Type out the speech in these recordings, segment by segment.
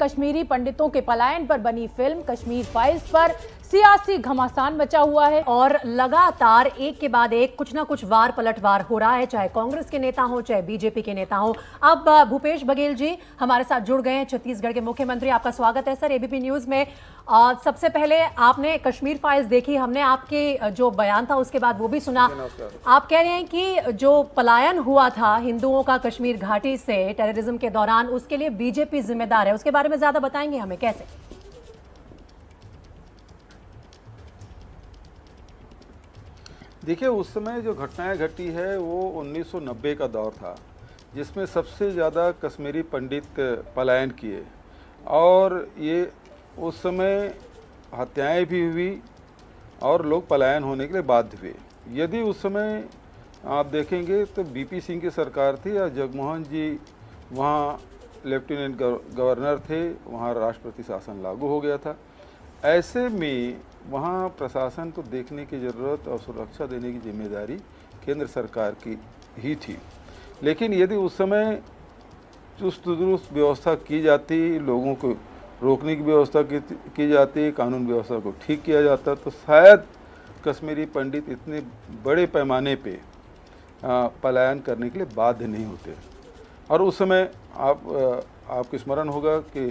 कश्मीरी पंडितों के पलायन पर बनी फिल्म कश्मीर फाइल्स पर सियासी घमासान मचा हुआ है और लगातार एक के बाद एक कुछ ना कुछ वार पलटवार हो रहा है, चाहे कांग्रेस के नेता हो चाहे बीजेपी के नेता हो। अब भूपेश बघेल जी हमारे साथ जुड़ गए हैं, छत्तीसगढ़ के मुख्यमंत्री। आपका स्वागत है सर एबीपी न्यूज में। सबसे पहले आपने कश्मीर फाइल्स देखी, हमने आपके जो बयान था उसके बाद वो भी सुना। आप कह रहे हैं कि जो पलायन हुआ था हिंदुओं का कश्मीर घाटी से टेररिज्म के दौरान, उसके लिए बीजेपी जिम्मेदार है। उसके बारे में ज्यादा बताएंगे हमें, कैसे? देखिए, उस समय जो घटनाएं घटी है वो 1990 का दौर था, जिसमें सबसे ज़्यादा कश्मीरी पंडित पलायन किए और ये उस समय हत्याएं भी हुई और लोग पलायन होने के लिए बाध्य हुए। यदि उस समय आप देखेंगे तो बीपी सिंह की सरकार थी और जगमोहन जी वहाँ लेफ्टिनेंट गवर्नर थे, वहाँ राष्ट्रपति शासन लागू हो गया था। ऐसे में वहाँ प्रशासन को देखने की ज़रूरत और सुरक्षा देने की जिम्मेदारी केंद्र सरकार की ही थी। लेकिन यदि उस समय चुस्त दुरुस्त व्यवस्था की जाती, लोगों को रोकने की व्यवस्था की जाती, कानून व्यवस्था को ठीक किया जाता, तो शायद कश्मीरी पंडित इतने बड़े पैमाने पे पलायन करने के लिए बाध्य नहीं होते। और उस समय आपको स्मरण होगा कि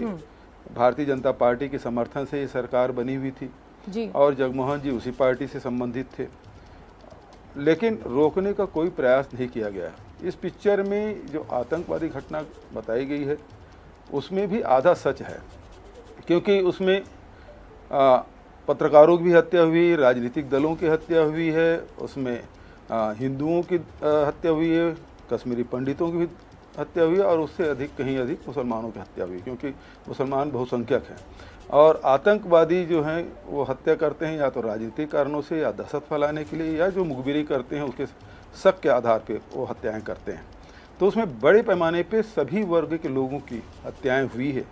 भारतीय जनता पार्टी के समर्थन से ये सरकार बनी हुई थी जी। और जगमोहन जी उसी पार्टी से संबंधित थे, लेकिन रोकने का कोई प्रयास नहीं किया गया। इस पिक्चर में जो आतंकवादी घटना बताई गई है उसमें भी आधा सच है, क्योंकि उसमें पत्रकारों की भी हत्या हुई, राजनीतिक दलों की हत्या हुई है, उसमें हिंदुओं की हत्या हुई है, कश्मीरी पंडितों की भी हत्या हुई और उससे कहीं अधिक मुसलमानों की हत्या हुई, क्योंकि मुसलमान बहुसंख्यक हैं। और आतंकवादी जो हैं वो हत्या करते हैं या तो राजनीतिक कारणों से, या दहशत फैलाने के लिए, या जो मुखबिरी करते हैं उसके शक के आधार पे वो हत्याएं करते हैं। तो उसमें बड़े पैमाने पे सभी वर्ग के लोगों की हत्याएं हुई है।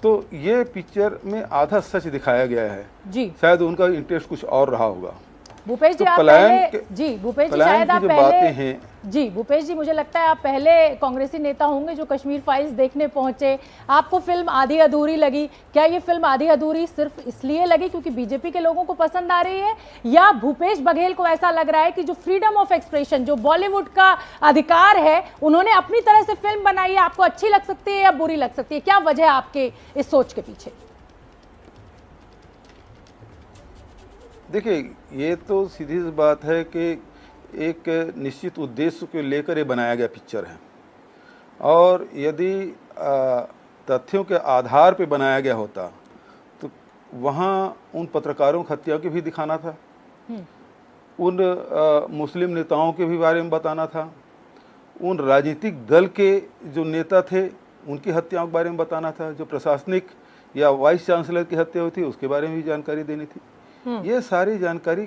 तो ये पिक्चर में आधा सच दिखाया गया है जी। शायद उनका इंटरेस्ट कुछ और रहा होगा। भूपेश जी, तो आप पहले जी भूपेश जी शायद आप पहले जी भूपेश जी मुझे लगता है आप पहले कांग्रेसी नेता होंगे जो कश्मीर फाइल्स देखने पहुंचे। आपको फिल्म आधी अधूरी लगी। क्या ये फिल्म आधी अधूरी सिर्फ इसलिए लगी क्योंकि बीजेपी के लोगों को पसंद आ रही है, या भूपेश बघेल को ऐसा लग रहा है कि जो फ्रीडम ऑफ एक्सप्रेशन, जो बॉलीवुड का अधिकार है, उन्होंने अपनी तरह से फिल्म बनाई है, आपको अच्छी लग सकती है या बुरी लग सकती है? क्या वजह है आपके इस सोच के पीछे? देखिए, ये तो सीधी सी बात है कि एक निश्चित उद्देश्य को लेकर ये बनाया गया पिक्चर है, और यदि तथ्यों के आधार पे बनाया गया होता तो वहाँ उन पत्रकारों की हत्या की भी दिखाना था, उन मुस्लिम नेताओं के भी बारे में बताना था, उन राजनीतिक दल के जो नेता थे उनकी हत्याओं के बारे में बताना था, जो प्रशासनिक या वाइस चांसलर की हत्या हुई थी उसके बारे में भी जानकारी देनी थी। ये सारी जानकारी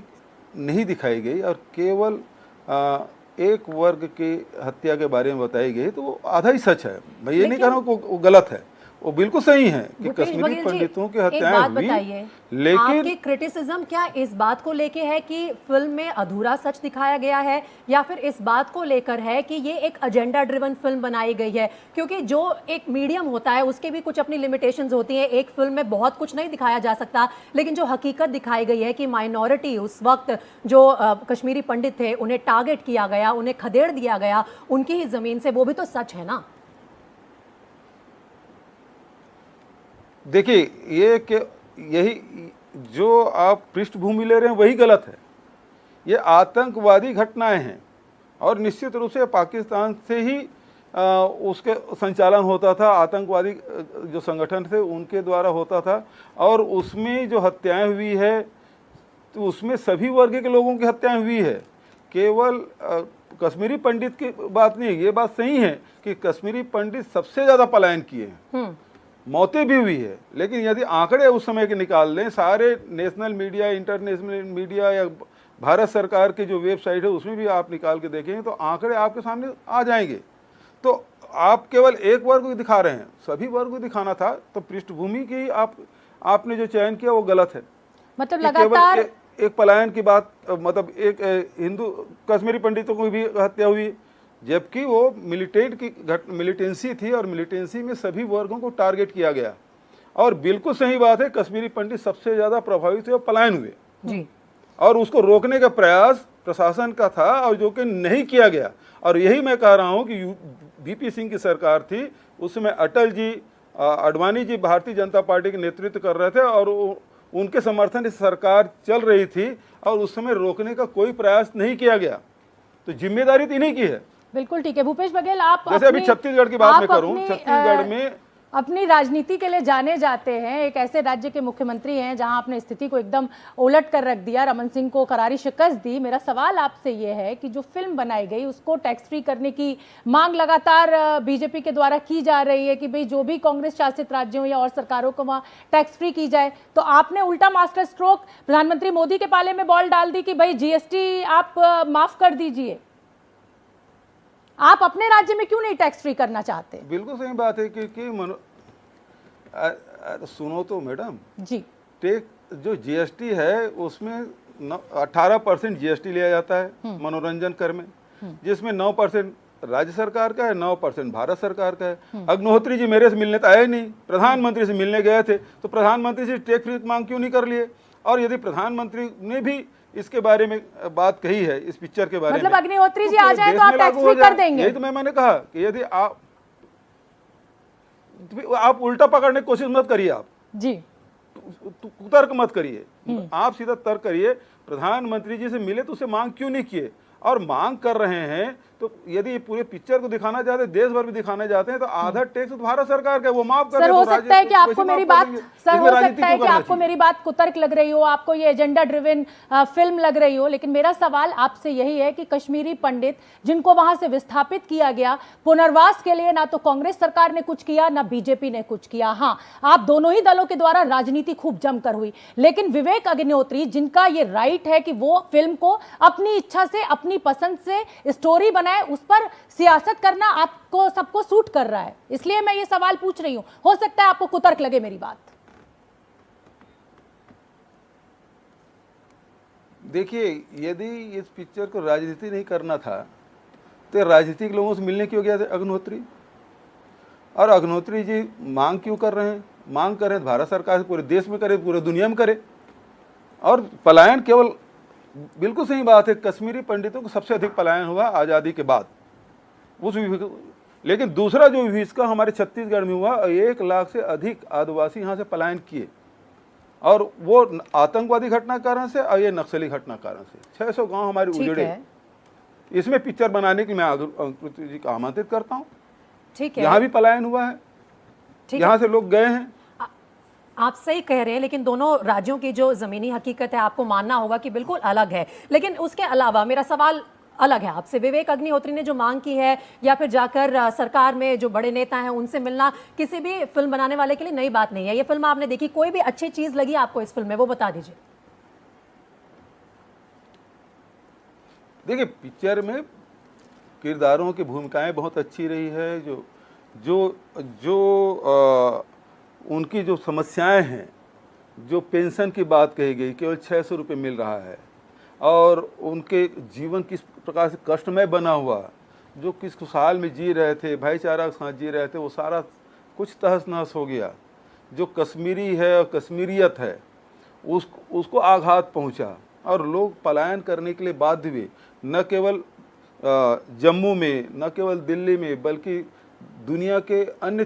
नहीं दिखाई गई और केवल एक वर्ग की हत्या के बारे में बताई गई, तो वो आधा ही सच है। मैं ये नहीं कह रहा हूँ कि वो गलत है, वो बिल्कुल सही है कि कश्मीरी पंडितों की हत्याएं हुई, लेकिन आपकी क्रिटिसिज्म क्या इस बात को लेके है कि फिल्म में अधूरा सच दिखाया गया है, या फिर इस बात को लेकर है कि ये एक एजेंडा ड्रिवन फिल्म बनाई गई है? क्योंकि जो एक मीडियम होता है उसके भी कुछ अपनी लिमिटेशंस होती हैं। एक फिल्म में बहुत कुछ नहीं दिखाया जा सकता, लेकिन जो हकीकत दिखाई गई है कि माइनॉरिटी उस वक्त जो कश्मीरी पंडित थे उन्हें टारगेट किया गया, उन्हें खदेड़ दिया गया उनकी ही जमीन से, वो भी तो सच है ना? देखिए, ये कि यही जो आप पृष्ठभूमि ले रहे हैं वही गलत है। ये आतंकवादी घटनाएं हैं और निश्चित रूप से पाकिस्तान से ही उसके संचालन होता था, आतंकवादी जो संगठन थे उनके द्वारा होता था, और उसमें जो हत्याएं हुई है तो उसमें सभी वर्ग के लोगों की हत्याएं हुई है। केवल कश्मीरी पंडित की बात नहीं है। ये बात सही है कि कश्मीरी पंडित सबसे ज़्यादा पलायन किए हैं, मौतें भी हुई है, लेकिन यदि आंकड़े उस समय के निकाल लें, सारे नेशनल मीडिया, इंटरनेशनल मीडिया या भारत सरकार के जो वेबसाइट है उसमें भी आप निकाल के देखेंगे तो आंकड़े आपके सामने आ जाएंगे। तो आप केवल एक वर्ग को दिखा रहे हैं, सभी वर्ग को दिखाना था। तो पृष्ठभूमि की आपने जो चयन किया वो गलत है। मतलब लगातार एक पलायन की बात, मतलब एक हिंदू कश्मीरी पंडितों की भी हत्या हुई, जबकि वो मिलिटेंसी थी और मिलिटेंसी में सभी वर्गों को टारगेट किया गया। और बिल्कुल सही बात है, कश्मीरी पंडित सबसे ज्यादा प्रभावित हुए और पलायन हुए जी। और उसको रोकने का प्रयास प्रशासन का था और जो कि नहीं किया गया। और यही मैं कह रहा हूं कि वीपी सिंह की सरकार थी, उसमें अटल जी, आडवाणी जी भारतीय जनता पार्टी के नेतृत्व कर रहे थे और उनके समर्थन से सरकार चल रही थी और उस समय रोकने का कोई प्रयास नहीं किया गया। तो जिम्मेदारी तो इन्हीं की है। बिल्कुल ठीक है भूपेश बघेल, आप जैसे अभी छत्तीसगढ़ की बात मैं करूं, छत्तीसगढ़ में अपनी राजनीति के लिए जाने जाते हैं, एक ऐसे राज्य के मुख्यमंत्री हैं जहां आपने स्थिति को एकदम उलट कर रख दिया, रमन सिंह को करारी शिकस्त दी। मेरा सवाल आपसे ये है कि जो फिल्म बनाई गई उसको टैक्स फ्री करने की मांग लगातार बीजेपी के द्वारा की जा रही है कि भाई जो भी कांग्रेस शासित राज्यों या और सरकारों को वहां टैक्स फ्री की जाए, तो आपने उल्टा मास्टर स्ट्रोक प्रधानमंत्री मोदी के पाले में बॉल डाल दी कि भाई जीएसटी आप माफ कर दीजिए। आप अपने राज्य में क्यों नहीं टैक्स फ्री करना चाहते? बिल्कुल सही बात है कि सुनो तो मैडम जी, जो जीएसटी है उसमें 18% जीएसटी लिया जाता है मनोरंजन कर में, जिसमें 9% राज्य सरकार का है, 9% भारत सरकार का है। अग्निहोत्री जी मेरे से मिलने तो आए नहीं, प्रधानमंत्री से मिलने गए थे, तो प्रधानमंत्री से टैक्स फ्री मांग क्यों नहीं कर लिए? और यदि प्रधानमंत्री ने भी इसके बारे में बात कही है, इस पिक्चर के बारे में, मतलब अग्निहोत्री जी आ जाए तो आप टैक्स फ्री कर देंगे? यही तो मैंने कहा कि यदि आप उल्टा पकड़ने की कोशिश मत करिए, आप जी तर्क मत करिए, आप सीधा तर्क करिए। प्रधानमंत्री जी से मिले तो उसे मांग क्यों नहीं किए? और मांग कर रहे हैं तो यदि ये पूरे पिक्चर को दिखाना चाहते हैं, देश भर भी दिखाना चाहते हैं, तो आधा टैक्स तो भारत सरकार का, वो माफ कर सर, हो सकता है कि आपको मेरी बात मेरी बात कुतर्क लग रही हो, आपको ये एजेंडा ड्रिवन फिल्म लग रही हो, लेकिन मेरा सवाल आपसे यही है कि कश्मीरी पंडित जिनको वहां से विस्थापित किया गया, पुनर्वास के लिए ना तो कांग्रेस सरकार ने कुछ किया ना बीजेपी ने कुछ किया। हाँ, आप दोनों ही दलों के द्वारा राजनीति खूब जमकर हुई, लेकिन विवेक अग्निहोत्री जिनका ये राइट है कि वो फिल्म को अपनी इच्छा से, अपनी पसंद से स्टोरी बनाए, उस पर सियासत करना आपको सबको सूट कर रहा है, इसलिए मैं ये सवाल पूछ रही हूं। हो सकता है आपको कुतर्क लगे मेरी बात। देखिए, यदि इस पिक्चर को राजनीति नहीं करना था तो राजनीतिक लोगों से मिलने क्यों गया थे अग्निहोत्री? और अग्निहोत्री जी मांग क्यों कर रहे हैं? मांग कर रहे हैं भारत सरकार से पूरे देश में करे, पूरे दुनिया में करे। और पलायन केवल, बिल्कुल सही बात है, कश्मीरी पंडितों को सबसे अधिक पलायन हुआ आज़ादी के बाद लेकिन दूसरा जो विस्का हमारे छत्तीसगढ़ में हुआ, 1 लाख से अधिक आदिवासी यहाँ से पलायन किए, और वो आतंकवादी घटना कारण से और ये नक्सली घटना कारण से 600 गांव हमारे उजड़े। इसमें पिक्चर बनाने के लिए मैं अग्निहोत्री जी को आमंत्रित करता हूँ। ठीक है, यहाँ भी पलायन हुआ है, यहाँ से लोग गए हैं। आप सही कह रहे हैं, लेकिन दोनों राज्यों की जो जमीनी हकीकत है आपको मानना होगा कि बिल्कुल अलग है। लेकिन उसके अलावा मेरा सवाल अलग है आपसे। विवेक अग्निहोत्री ने जो मांग की है या फिर जाकर सरकार में जो बड़े नेता हैं उनसे मिलना किसी भी फिल्म बनाने वाले के लिए नई बात नहीं है। ये फिल्म आपने देखी, कोई भी अच्छी चीज लगी आपको इस फिल्म में, वो बता दीजिए। देखिए, पिक्चर में किरदारों की भूमिकाएं बहुत अच्छी रही है। जो उनकी जो समस्याएं हैं, जो पेंशन की बात कही गई, केवल 600 रुपये मिल रहा है, और उनके जीवन किस प्रकार से कष्टमय बना हुआ, जो किस खुशहाल में जी रहे थे, भाईचारा के साथ जी रहे थे, वो सारा कुछ तहस नहस हो गया। जो कश्मीरी है और कश्मीरियत है उसको आघात पहुंचा और लोग पलायन करने के लिए बाध्य हुए। न केवल जम्मू में, न केवल दिल्ली में, बल्कि दुनिया के अन्य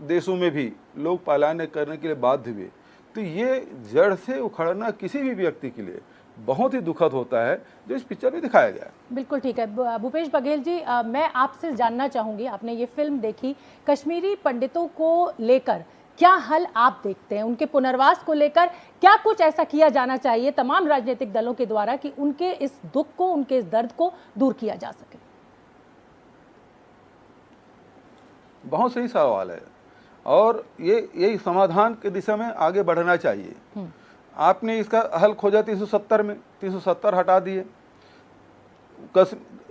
देशों में भी लोग पलायन करने के लिए बाध्य हुए। तो ये जड़ से उखड़ना किसी भी व्यक्ति के लिए बहुत ही दुखद होता है, जो इस पिक्चर में दिखाया गया है। बिल्कुल ठीक है। भूपेश बघेल जी, मैं आपसे जानना चाहूंगी, आपने ये फिल्म देखी, कश्मीरी पंडितों को लेकर क्या हल आप देखते हैं? उनके पुनर्वास को लेकर क्या कुछ ऐसा किया जाना चाहिए तमाम राजनीतिक दलों के द्वारा कि उनके इस दुख को, उनके इस दर्द को दूर किया जा सके? बहुत सही सवाल है, और यही समाधान की दिशा में आगे बढ़ना चाहिए। आपने इसका हल खोजा 370 में, 370 हटा दिए,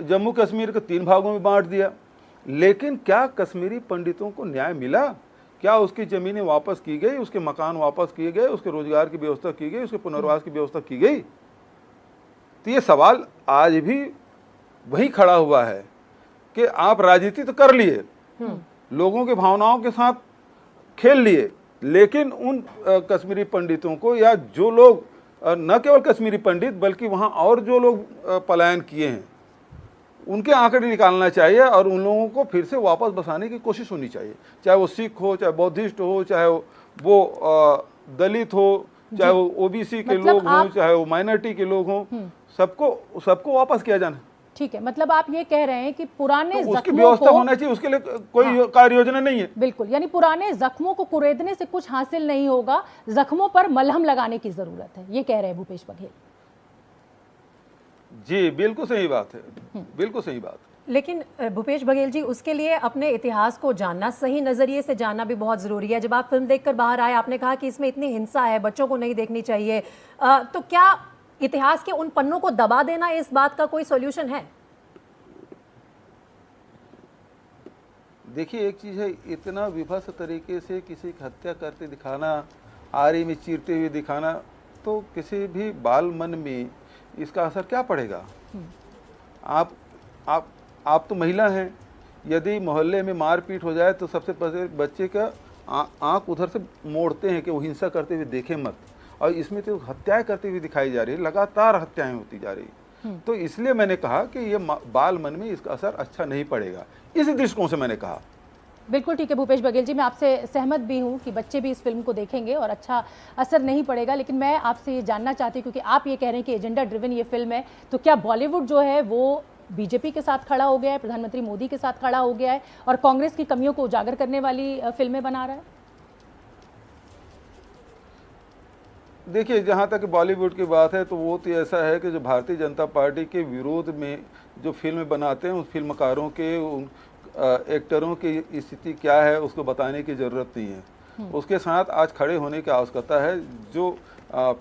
जम्मू कश्मीर को 3 भागों में बांट दिया, लेकिन क्या कश्मीरी पंडितों को न्याय मिला? क्या उसकी ज़मीनें वापस की गई, उसके मकान वापस किए गए, उसके रोजगार की व्यवस्था की गई, उसके पुनर्वास की व्यवस्था की गई? तो ये सवाल आज भी वही खड़ा हुआ है कि आप राजनीति तो कर लिए, लोगों के भावनाओं के साथ खेल लिए, लेकिन उन कश्मीरी पंडितों को या जो लोग न केवल कश्मीरी पंडित बल्कि वहाँ और जो लोग पलायन किए हैं उनके आंकड़े निकालना चाहिए और उन लोगों को फिर से वापस बसाने की कोशिश होनी चाहिए, चाहे वो सिख हो, चाहे बौद्धिस्ट हो, चाहे वो दलित हो, चाहे वो ओबीसी के लोग हों, चाहे वो माइनॉरिटी के लोग हों, सबको वापस किया जाना। ठीक है, मतलब आप ये कह रहे हैं कि पुराने तो उसकी जख्मों व्यवस्था को होना चाहिए, उसके लिए कोई कार्य योजना नहीं है। बिल्कुल, यानी पुराने जख्मों को कुरेदने से कुछ हासिल नहीं होगा, जख्मों पर मलहम लगाने की जरूरत है, ये कह रहे हैं भूपेश बघेल। जी बिल्कुल सही बात है, बिल्कुल सही बात। लेकिन भूपेश बघेल जी, उसके लिए अपने इतिहास को जानना, सही नज़रिए से जानना भी बहुत ज़रूरी है। जब आप फिल्म देखकर बाहर आए, आपने कहा कि इसमें इतनी हिंसा है, बच्चों को नहीं देखनी चाहिए, तो क्या इतिहास के उन पन्नों को दबा देना इस बात का कोई सॉल्यूशन है? देखिए, एक चीज़ है, इतना विभत्स तरीके से किसी की हत्या करते दिखाना, आरी में चीरते हुए दिखाना, तो किसी भी बाल मन में इसका असर क्या पड़ेगा? आप तो महिला हैं, यदि मोहल्ले में मारपीट हो जाए तो सबसे पहले बच्चे का आंख उधर से मोड़ते हैं कि वो हिंसा करते हुए देखे मत, और इसमें तो हत्याएं करते हुए दिखाई जा रही है, लगातार हत्याएं होती जा रही है। तो इसलिए मैंने कहा कि ये बाल मन में इसका असर अच्छा नहीं पड़ेगा, इस दृष्टिकोण से मैंने कहा। बिल्कुल ठीक है भूपेश बघेल जी, मैं आपसे सहमत भी हूं कि बच्चे भी इस फिल्म को देखेंगे और अच्छा असर नहीं पड़ेगा, लेकिन मैं आपसे ये जानना चाहती हूँ, क्योंकि आप ये कह रहे हैं कि एजेंडा ड्रिवन ये फिल्म है, तो क्या बॉलीवुड जो है वो बीजेपी के साथ खड़ा हो गया है, प्रधानमंत्री मोदी के साथ खड़ा हो गया है और कांग्रेस की कमियों को उजागर करने वाली फिल्में बना रहा है? देखिए, जहाँ तक बॉलीवुड की बात है तो वो तो ऐसा है कि जो भारतीय जनता पार्टी के विरोध में जो फिल्म बनाते हैं, उस फिल्मकारों के, उन एक्टरों की स्थिति क्या है उसको बताने की ज़रूरत नहीं है। उसके साथ आज खड़े होने की आवश्यकता है। जो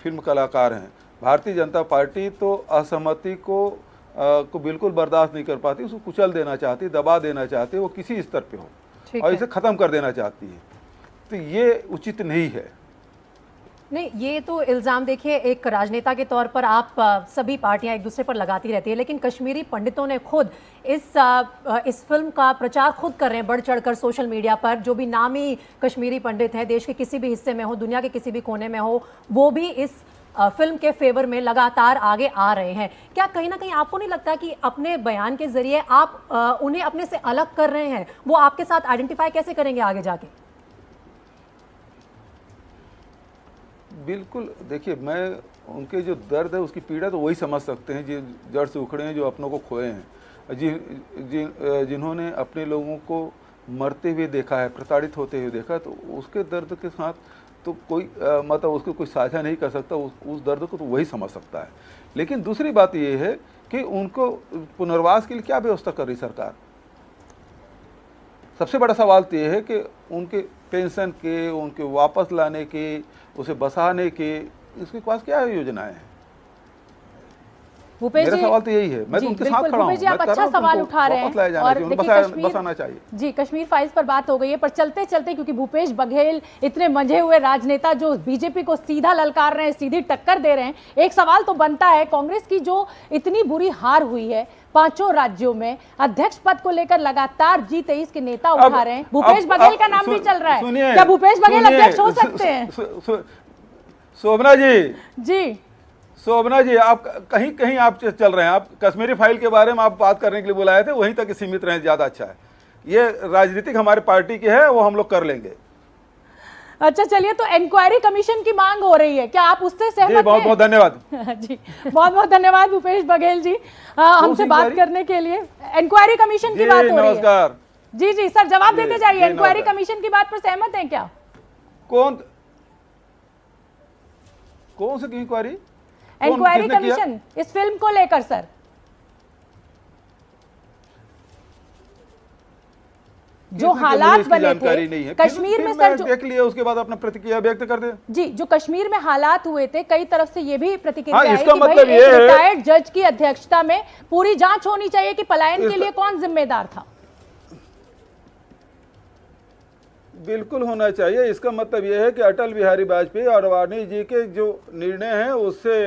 फिल्म कलाकार हैं, भारतीय जनता पार्टी तो असहमति को बिल्कुल बर्दाश्त नहीं कर पाती, उसको कुचल देना चाहती, दबा देना चाहती, वो किसी स्तर पे हो, और इसे ख़त्म कर देना चाहती है। तो ये उचित नहीं है। नहीं, ये तो इल्ज़ाम देखिए एक राजनेता के तौर पर आप सभी पार्टियां एक दूसरे पर लगाती रहती है, लेकिन कश्मीरी पंडितों ने खुद इस फिल्म का प्रचार खुद कर रहे हैं बढ़ चढ़कर सोशल मीडिया पर। जो भी नामी कश्मीरी पंडित हैं, देश के किसी भी हिस्से में हो, दुनिया के किसी भी कोने में हो, वो भी इस फिल्म के फेवर में लगातार आगे आ रहे हैं। क्या कहीं ना कहीं आपको नहीं लगता कि अपने बयान के जरिए आप उन्हें अपने से अलग कर रहे हैं? वो आपके साथ आइडेंटिफाई कैसे करेंगे आगे जाके? बिल्कुल, देखिए, मैं उनके जो दर्द है, उसकी पीड़ा तो वही समझ सकते हैं जो जड़ से उखड़े हैं, जो अपनों को खोए हैं, जिन्होंने अपने लोगों को मरते हुए देखा है, प्रताड़ित होते हुए देखा, तो उसके दर्द के साथ तो कोई मतलब उसको कोई साझा नहीं कर सकता, उस दर्द को तो वही समझ सकता है। लेकिन दूसरी बात ये है कि उनको पुनर्वास के लिए क्या व्यवस्था कर रही सरकार? सबसे बड़ा सवाल तो ये है कि उनके पेंशन के, उनके वापस लाने के, उसे बसाने के, इसके पास क्या योजनाएं हैं? भूपेश मेरा जी, सवाल तो यही है। मैं तो उनके साथ खड़ा हूं। भूपेश जी, आप अच्छा सवाल उठा रहे हैं और देखिए बसाना चाहिए। जी, कश्मीर फाइल्स पर बात हो गई है, पर चलते चलते, क्योंकि भूपेश बघेल इतने मंझे हुए राजनेता जो बीजेपी को सीधा ललकार रहे हैं, सीधी टक्कर दे रहे हैं, एक सवाल तो बनता है, कांग्रेस की जो इतनी बुरी हार हुई है 5 राज्यों में, अध्यक्ष पद को लेकर लगातार G23 के नेता उठा रहे हैं, भूपेश बघेल का नाम भी चल रहा है, क्या भूपेश बघेल अध्यक्ष हो सकते हैं? शोभना जी, आप कहीं कहीं आप चल रहे हैं। आप कश्मीरी फाइल के बारे में आप बात करने के लिए बुलाए थे, वहीं तक सीमित रहें, ज़्यादा अच्छा है। ये राजनीतिक हमारे पार्टी की है, वो हम लोग कर लेंगे। अच्छा, चलिए, तो इंक्वायरी कमीशन की मांग हो रही है, क्या आप उससे सहमत हैं? बहुत बहुत धन्यवाद। जी, बहुत बहुत धन्यवाद भूपेश बघेल जी हमसे बात करने के लिए। इंक्वायरी कमीशन की बात हो रही है। नमस्कार। जी जी सर, जवाब देते जाइए, इंक्वायरी कमीशन की बात पर सहमत हैं क्या? कौन सी इंक्वायरी? इंक्वायरी कमीशन इस फिल्म को लेकर सर। जो हालात बने थे कश्मीर में सर, जो देख लिया उसके बाद अपना प्रतिक्रिया व्यक्त कर दे। जी, जो कश्मीर में हालात हुए थे, कई तरफ से ये भी प्रतिक्रिया आई इसका कि मतलब भाई एक रिटायर्ड जज की अध्यक्षता में पूरी जांच होनी चाहिए कि पलायन के लिए कौन जिम्मेदार था। बिल्कुल होना चाहिए। इसका मतलब यह है कि अटल बिहारी वाजपेयी और वानी जी के जो निर्णय हैं उससे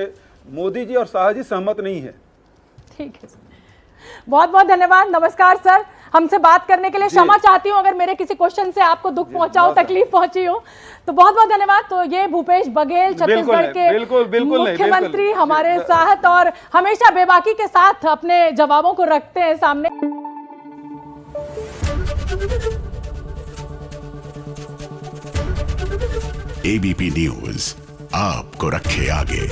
मोदी जी और शाह जी सहमत नहीं है। ठीक है, बहुत बहुत धन्यवाद, नमस्कार सर। हमसे बात करने के लिए क्षमा चाहती हूँ अगर मेरे किसी क्वेश्चन से आपको दुख पहुंचा हो, तकलीफ पहुंची हो, तो बहुत बहुत धन्यवाद। तो ये भूपेश बघेल छत्तीसगढ़ के मुख्यमंत्री हमारे साथ और हमेशा बेबाकी के साथ अपने जवाबों को रखते हैं सामने। एबीपी न्यूज आपको रखे आगे।